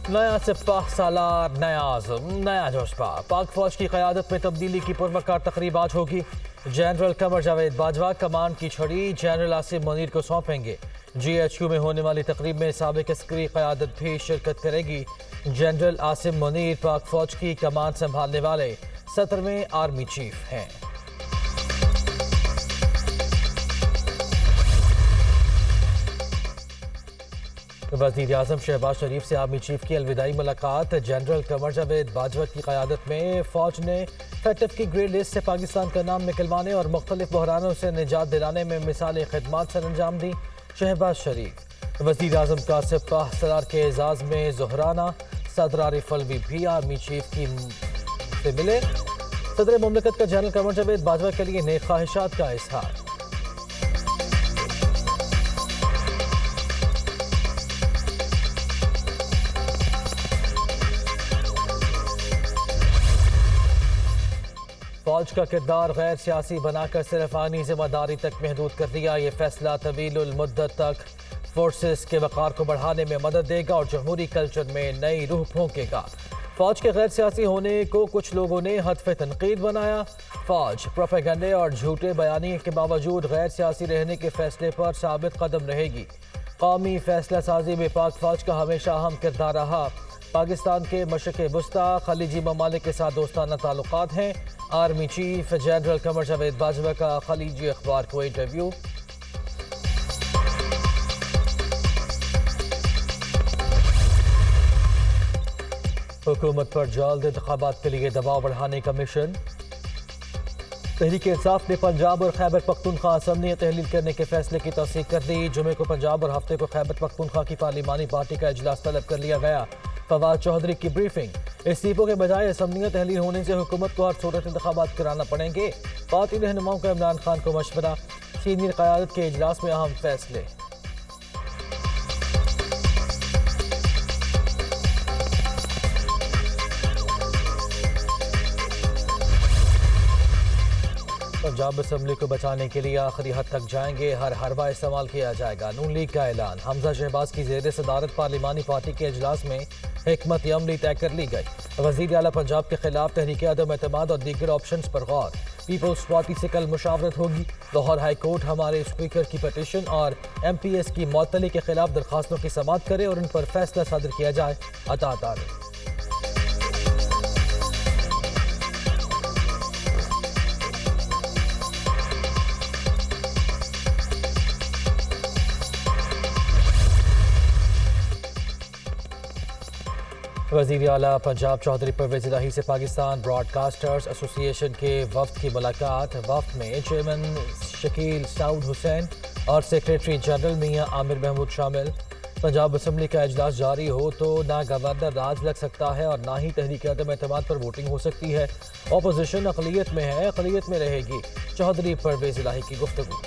نیا سپاہ سالار، نیا عزم، نیا جوشبہ۔ پاک فوج کی قیادت میں تبدیلی کی پروقار تقریب آج ہوگی۔ جنرل قمر جاوید باجوہ کمان کی چھڑی جنرل عاصم منیر کو سونپیں گے۔ جی ایچ کیو میں ہونے والی تقریب میں سابق عسکری قیادت بھی شرکت کرے گی۔ جنرل عاصم منیر پاک فوج کی کمان سنبھالنے والے 17ویں آرمی چیف ہیں۔ وزیر اعظم شہباز شریف سے آرمی چیف کی الوداعی ملاقات۔ جنرل قمر جاوید باجوہ کی قیادت میں فوج نے فیٹف کی گرے لسٹ سے پاکستان کا نام نکلوانے اور مختلف بحرانوں سے نجات دلانے میں مثالی خدمات سر انجام دی۔ شہباز شریف وزیر اعظم کا سپاہ سالار کے اعزاز میں ظہرانہ۔ صدر عارف علوی بھی آرمی چیف سے ملے۔ صدر مملکت کا جنرل قمر جاوید باجوہ کے لیے نیک خواہشات کا اظہار۔ فوج کا کردار غیر سیاسی بنا کر صرف آئینی ذمہ داری تک محدود کر دیا۔ یہ فیصلہ طویل المدت تک فورسز کے وقار کو بڑھانے میں مدد دے گا اور جمہوری کلچر میں نئی روح پھونکے گا۔ فوج کے غیر سیاسی ہونے کو کچھ لوگوں نے ہدف تنقید بنایا۔ فوج پروپیگنڈے اور جھوٹے بیانیے کے باوجود غیر سیاسی رہنے کے فیصلے پر ثابت قدم رہے گی۔ قومی فیصلہ سازی میں پاک فوج کا ہمیشہ اہم کردار رہا۔ پاکستان کے مشرق وسطی خلیجی ممالک کے ساتھ دوستانہ تعلقات ہیں۔ Army chief general Qamar Javed Bajwa کا خلیجی اخبار کو انٹرویو۔ حکومت پر جلد انتخابات کے لیے دباؤ بڑھانے کا مشن۔ تحریک انصاف نے پنجاب اور خیبر پختونخوا اسمبلی تحلیل کرنے کے فیصلے کی تصدیق کر دی۔ جمعے کو پنجاب اور ہفتے کو خیبر پختونخوا کی پارلیمانی پارٹی کا اجلاس طلب کر لیا گیا۔ فواد چودھری کی بریفنگ۔ استعفوں کے بجائے اسمبلیاں تحلیل ہونے سے حکومت کو ہر صورت انتخابات کرانا پڑیں گے۔ پارٹی رہنماؤں کا عمران خان کو مشورہ۔ سینئر قیادت کے اجلاس میں اہم فیصلے۔ پنجاب اسمبلی کو بچانے کے لیے آخری حد تک جائیں گے، ہر حربہ استعمال کیا جائے گا۔ نون لیگ کا اعلان۔ حمزہ شہباز کی زیر صدارت پارلیمانی پارٹی کے اجلاس میں حکمت عملی طے کر لی گئی۔ وزیر اعلیٰ پنجاب کے خلاف تحریک عدم اعتماد اور دیگر آپشنز پر غور۔ پیپلز پارٹی سے کل مشاورت ہوگی۔ لاہور ہائی کورٹ ہمارے اسپیکر کی پٹیشن اور ایم پی ایس کی معطلی کے خلاف درخواستوں کی سماعت کرے اور ان پر فیصلہ صادر کیا جائے۔ عطا وزیر اعلیٰ پنجاب چودھری پرویز الہی سے پاکستان براڈ کاسٹرز ایسوسی ایشن کے وفد کی ملاقات۔ وفد میں چیئرمین شکیل سعود حسین اور سیکریٹری جنرل میاں عامر محمود شامل۔ پنجاب اسمبلی کا اجلاس جاری ہو تو نہ گورنر راج لگ سکتا ہے اور نہ ہی تحریک عدم اعتماد پر ووٹنگ ہو سکتی ہے۔ اپوزیشن اقلیت میں ہے، اقلیت میں رہے گی۔ چودھری پرویز الہی کی گفتگو۔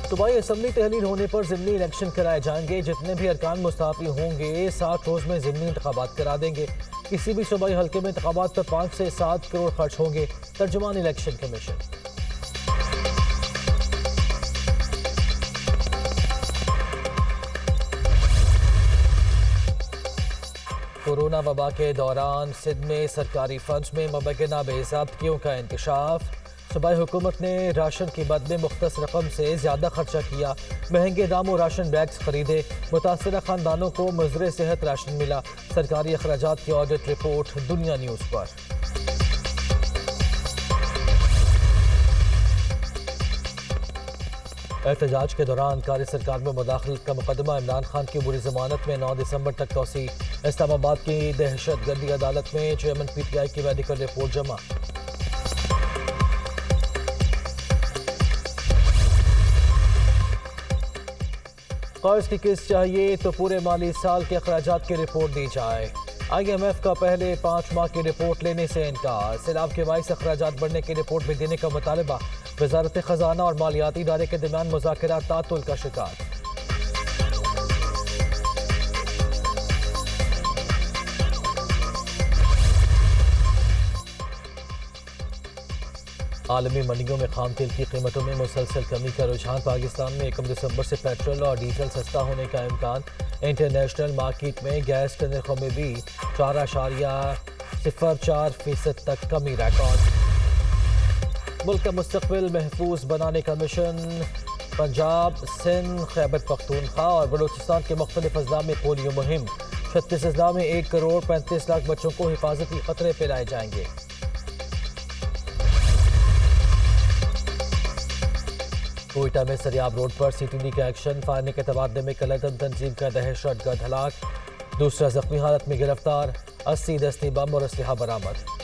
صوبائی اسمبلی تحلیل ہونے پر ضمنی الیکشن کرائے جائیں گے۔ جتنے بھی ارکان مستعفی ہوں گے 60 روز میں ضمنی انتخابات کرا دیں گے۔ کسی بھی صوبائی حلقے میں انتخابات پر 5 سے 7 کروڑ خرچ ہوں گے۔ ترجمان الیکشن کمیشن۔ کورونا وبا کے دوران سندھ میں سرکاری فنڈز میں مبینہ بے ضابطگیوں کا انکشاف۔ صوبائی حکومت نے راشن قیمت میں مختص رقم سے زیادہ خرچہ کیا۔ مہنگے داموں راشن بیگز خریدے۔ متاثرہ خاندانوں کو مضر صحت راشن ملا۔ سرکاری اخراجات کی آڈٹ رپورٹ دنیا نیوز پر۔ احتجاج کے دوران کاری سرکار میں مداخلت کا مقدمہ۔ عمران خان کی عبوری ضمانت میں 9 دسمبر تک توسیع۔ اسلام آباد کی دہشت گردی عدالت میں چیئرمین پی ٹی آئی کی میڈیکل رپورٹ جمع۔ قرض کی قسط چاہیے تو پورے مالی سال کے اخراجات کی رپورٹ دی جائے۔ آئی ایم ایف کا پہلے 5 ماہ کی رپورٹ لینے سے انکار۔ سیلاب کے باعث اخراجات بڑھنے کی رپورٹ بھی دینے کا مطالبہ۔ وزارت خزانہ اور مالیاتی ادارے کے درمیان مذاکرات تعطل کا شکار۔ عالمی منڈیوں میں خام تیل کی قیمتوں میں مسلسل کمی کا رجحان پاکستان میں 1 دسمبر سے پیٹرول اور ڈیزل سستا ہونے کا امکان انٹرنیشنل مارکیٹ میں گیس کے نرخوں میں بھی 4.04% تک کمی ریکارڈ ملک کا مستقبل محفوظ بنانے کا مشن پنجاب سندھ خیبر پختونخوا اور بلوچستان کے مختلف اضلاع میں پولیو مہم 36 اضلاع میں 1.35 کروڑ بچوں کو حفاظتی خطرے پلائے جائیں گے کوئٹہ میں سریاب روڈ پر سی ٹی ڈی کا ایکشن فائرنگ کے تبادلے میں کلعدم تنظیم کا دہشت گرد ہلاک دوسرا زخمی حالت میں گرفتار 80 دستی بم اور اسلحہ برآمد